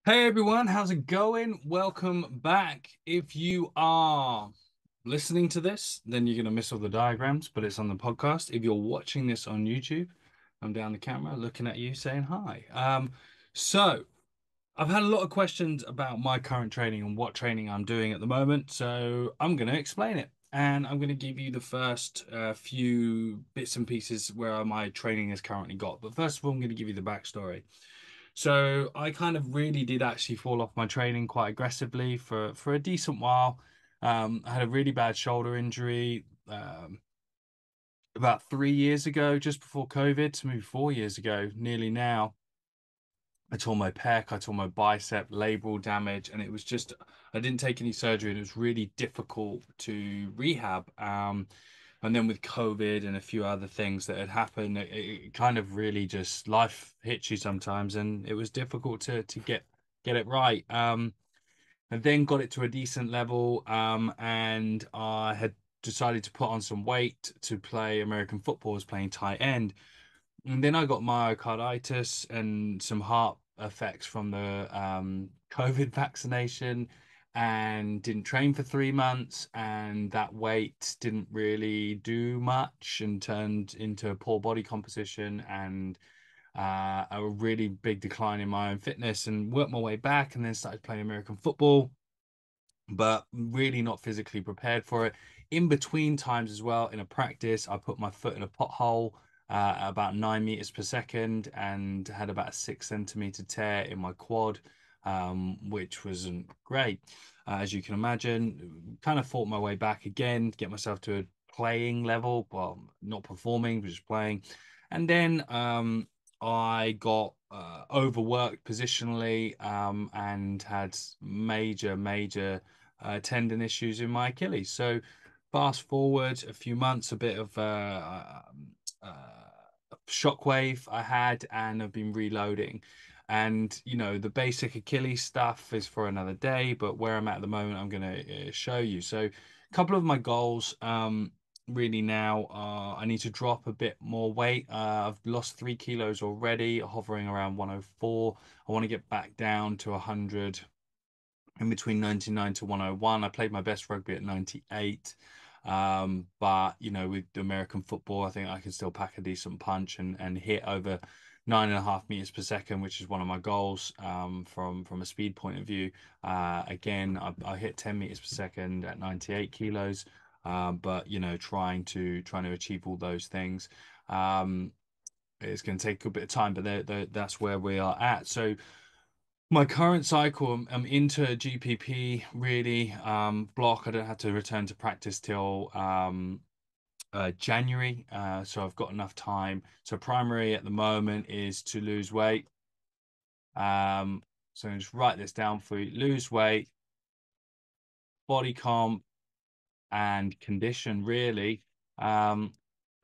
Hey everyone, how's it going? Welcome back. If you are listening to this, then you're going to miss all the diagrams, but it's on the podcast. If you're watching this on YouTube, I'm down the camera looking at you saying hi. So I've had a lot of questions about my current training and what training I'm doing at the moment. So I'm going to explain it. And I'm going to give you the first few bits and pieces where my training has currently got. But first of all, I'm going to give you the backstory. So I kind of really did actually fall off my training quite aggressively for a decent while. I had a really bad shoulder injury about 3 years ago, just before COVID, so maybe 4 years ago, nearly now. I tore my pec, I tore my bicep, labral damage, and it was just I didn't take any surgery, and it was really difficult to rehab. And then with COVID and a few other things that had happened, it kind of really just life hits you sometimes, and it was difficult to get it right. And then got it to a decent level, and I had decided to put on some weight to play American football, I was playing tight end. And then I got myocarditis and some heart effects from the COVID vaccination and didn't train for 3 months. And that weight didn't really do much and turned into poor body composition and a really big decline in my own fitness and worked my way back and then started playing American football but really not physically prepared for it. In between times as well, in a practice, I put my foot in a pothole at about 9 meters per second and had about a 6 centimeter tear in my quad, which wasn't great. As you can imagine, kind of fought my way back again, get myself to a playing level. Well, not performing, but just playing. And then I got overworked positionally and had major tendon issues in my Achilles. So fast forward a few months, a bit of shockwave I had, and I've been reloading. And the basic Achilles stuff is for another day, but where I'm at the moment, I'm going to show you. So a couple of my goals. Really now I need to drop a bit more weight. I've lost 3 kilos already, hovering around 104. I want to get back down to 100, in between 99 to 101. I played my best rugby at 98. But with the American football, I think I can still pack a decent punch and hit over 9.5 meters per second, which is one of my goals from a speed point of view. Again, I hit 10 meters per second at 98 kilos. But trying to achieve all those things. It's going to take a bit of time, but that's where we are at. So my current cycle, I'm into GPP really block. I don't have to return to practice till January, so I've got enough time. So primary at the moment is to lose weight. So just write this down for you: lose weight, body comp, and condition really. Um,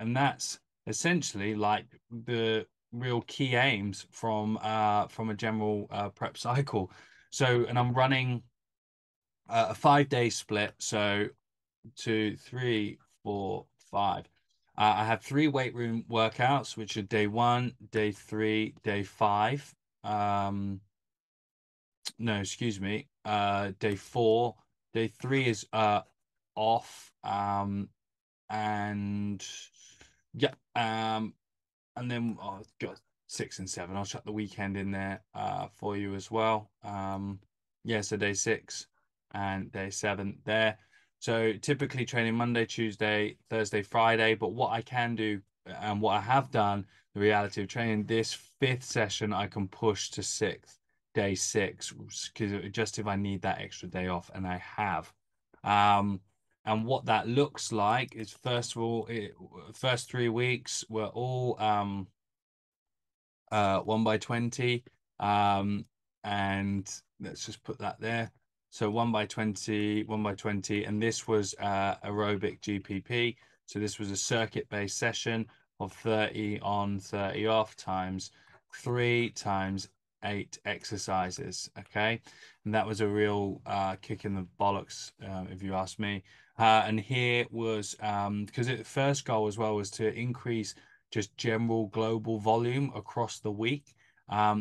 and that's essentially like the real key aims from a general prep cycle. So, and I'm running a 5 day split. So 2, 3, 4, 5. I have three weight room workouts, which are day one, day three, day five. Um, no, excuse me. Day four. Day three is off. And yeah. And then I've got 6 and 7. I'll chuck the weekend in there for you as well. Yeah, so day 6 and day 7 there. So typically training Monday, Tuesday, Thursday, Friday. But what I can do and what I have done, the reality of training, this fifth session I can push to day 6, because just if I need that extra day off, and I have. And what that looks like is, first of all, first 3 weeks were all 1 by 20. Um, and let's just put that there. So 1 by 20, 1 by 20, and this was aerobic GPP. So this was a circuit-based session of 30 on, 30 off, times 3 times 8 exercises. Okay, and that was a real kick in the bollocks, if you ask me. And here was because the first goal as well was to increase just general global volume across the week.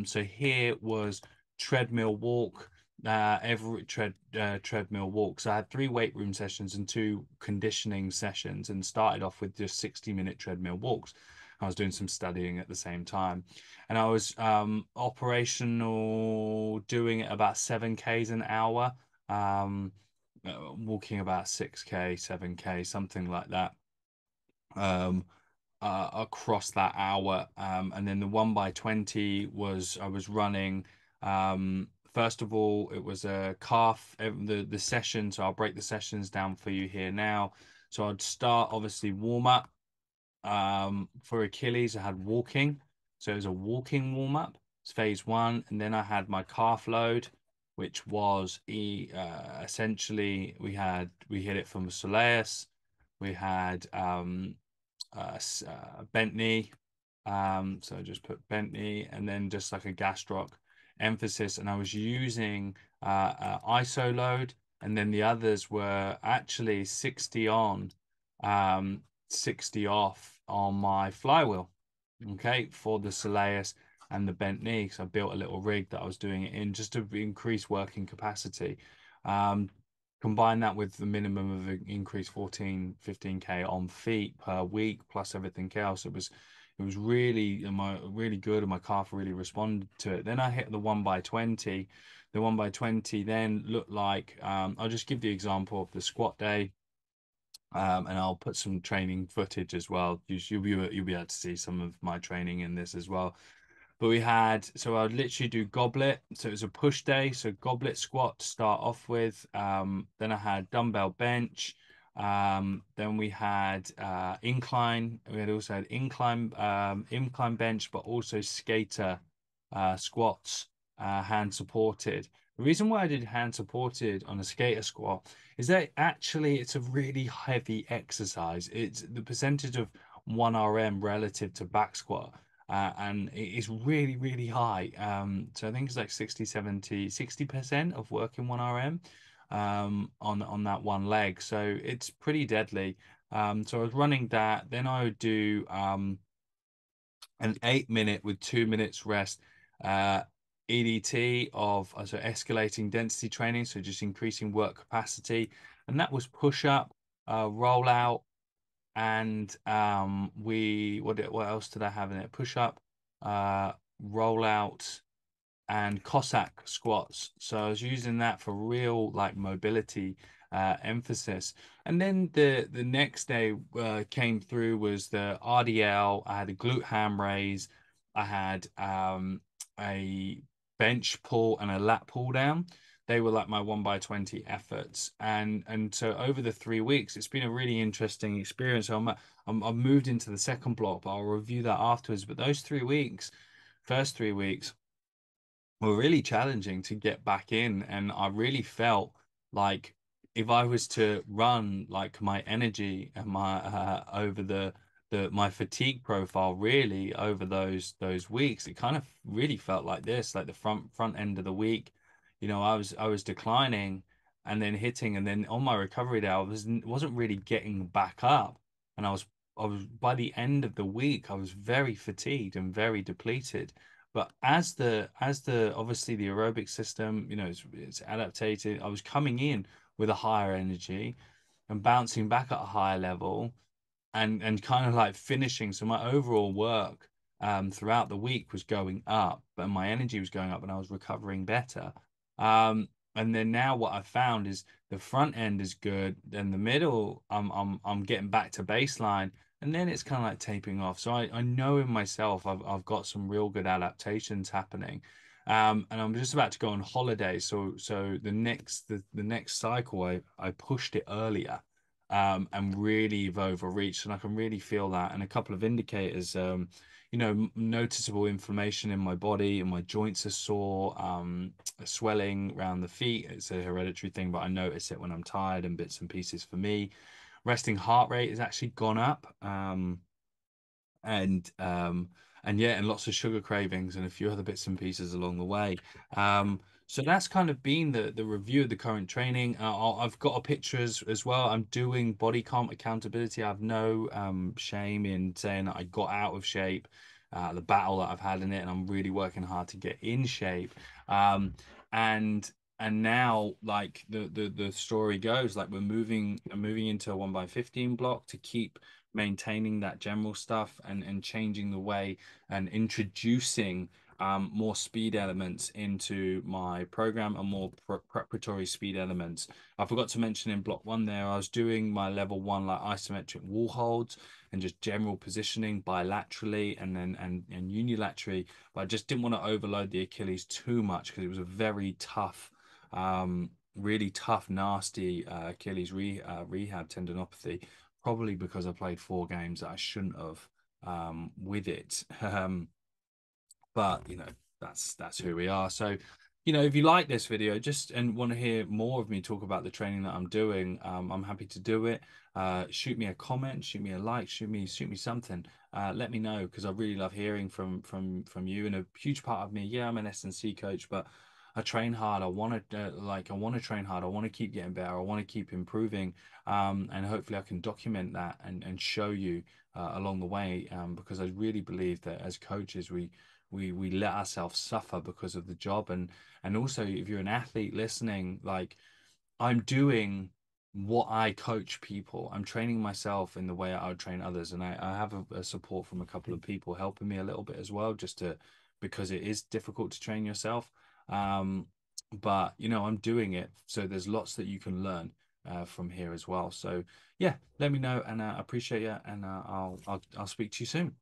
So here was treadmill walk, every treadmill walk. So I had three weight room sessions and two conditioning sessions, and started off with just 60-minute treadmill walks. I was doing some studying at the same time, and I was operational doing it about 7Ks an hour, walking about 6K, 7K, something like that. Um, Across that hour. And then the 1 by 20 was I was running. First of all, it was a calf, the session. So I'll break the sessions down for you here now. So I'd start obviously warm up. For Achilles, I had walking. So it was a walking warm up. It's phase one. And then I had my calf load, which was essentially we hit it from soleus. We had bent knee. So I just put bent knee and then just like a gastroc emphasis. And I was using ISO load, and then the others were actually 60 on, 60 off on my flywheel. Okay, for the soleus and the bent knee. So I built a little rig that I was doing it in just to increase working capacity. Um, Combine that with the minimum of an increase 14, 15K on feet per week, plus everything else. It was really good, and my calf really responded to it. Then I hit the 1 by 20. The 1 by 20 then looked like I'll just give the example of the squat day. And I'll put some training footage as well. You'll be able to see some of my training in this as well. But so I'd literally do goblet. So it was a push day. So goblet squat to start off with. Then I had dumbbell bench. Then we had incline. We had also had incline bench, but also skater squats, hand supported. The reason why I did hand supported on a skater squat is that actually it's a really heavy exercise. It's the percentage of 1 RM relative to back squat, and it is really, really high. So I think it's like 60, 70, 60% of working 1 RM on that one leg. So it's pretty deadly. So I was running that. Then I would do an 8 minute with 2 minutes rest, uh, EDT of so escalating density training, so just increasing work capacity, and that was push up, roll out, and what else did I have in it? Push up, roll out, and Cossack squats. So I was using that for real like mobility emphasis. And then the next day came through was the RDL. I had a glute ham raise. I had a bench pull and a lat pull down. They were like my 1 by 20 efforts, and so over the 3 weeks, it's been a really interesting experience. So I've moved into the second block, but I'll review that afterwards. But those 3 weeks, first 3 weeks were really challenging to get back in. And I really felt like if I was to run like my energy and my over my fatigue profile really over those weeks, it kind of really felt like this, like the front end of the week, I was declining and then hitting, and then on my recovery day, wasn't really getting back up, and I was by the end of the week, I was very fatigued and very depleted. But as the obviously the aerobic system, it's adapted. I was coming in with a higher energy and bouncing back at a higher level, and kind of like finishing. So my overall work throughout the week was going up, but my energy was going up, and I was recovering better. And then now what I found is the front end is good, then the middle I'm getting back to baseline, and then it's kind of like tapering off. So I know in myself I've got some real good adaptations happening. And I'm just about to go on holiday, so the next cycle I pushed it earlier, and really have overreached, and I can really feel that. And a couple of indicators, noticeable inflammation in my body, and my joints are sore, swelling around the feet. It's a hereditary thing, but I notice it when I'm tired and bits and pieces for me. Resting heart rate has actually gone up. And yeah, and lots of sugar cravings and a few other bits and pieces along the way. So that's kind of been the review of the current training. I've got a picture as well. I'm doing body comp accountability. I have no shame in saying that I got out of shape. the battle that I've had in it, and I'm really working hard to get in shape. Um, and now, like the story goes, like I'm moving into a 1 by 15 block to keep maintaining that general stuff and changing the way and introducing more speed elements into my program and more preparatory speed elements. I forgot to mention in block one there, I was doing my level one like isometric wall holds and just general positioning bilaterally and then and unilaterally, but I just didn't want to overload the Achilles too much because it was a very tough, really tough, nasty Achilles rehab tendinopathy, probably because I played 4 games that I shouldn't have with it. But that's who we are. So if you like this video just and want to hear more of me talk about the training that I'm doing, I'm happy to do it. Shoot me a comment, shoot me a like, shoot me something. Let me know, because I really love hearing from you. And a huge part of me, yeah, I'm an S&C coach, but I train hard. I want to I want to train hard. I want to keep getting better. I want to keep improving. And hopefully I can document that and show you along the way, because I really believe that as coaches we let ourselves suffer because of the job. And also, if you're an athlete listening, like, I'm doing what I coach people. I'm training myself in the way I would train others, and I have a support from a couple of people helping me a little bit as well, just to because it is difficult to train yourself. But I'm doing it, so there's lots that you can learn from here as well. So yeah, let me know, and I appreciate you, and I'll speak to you soon.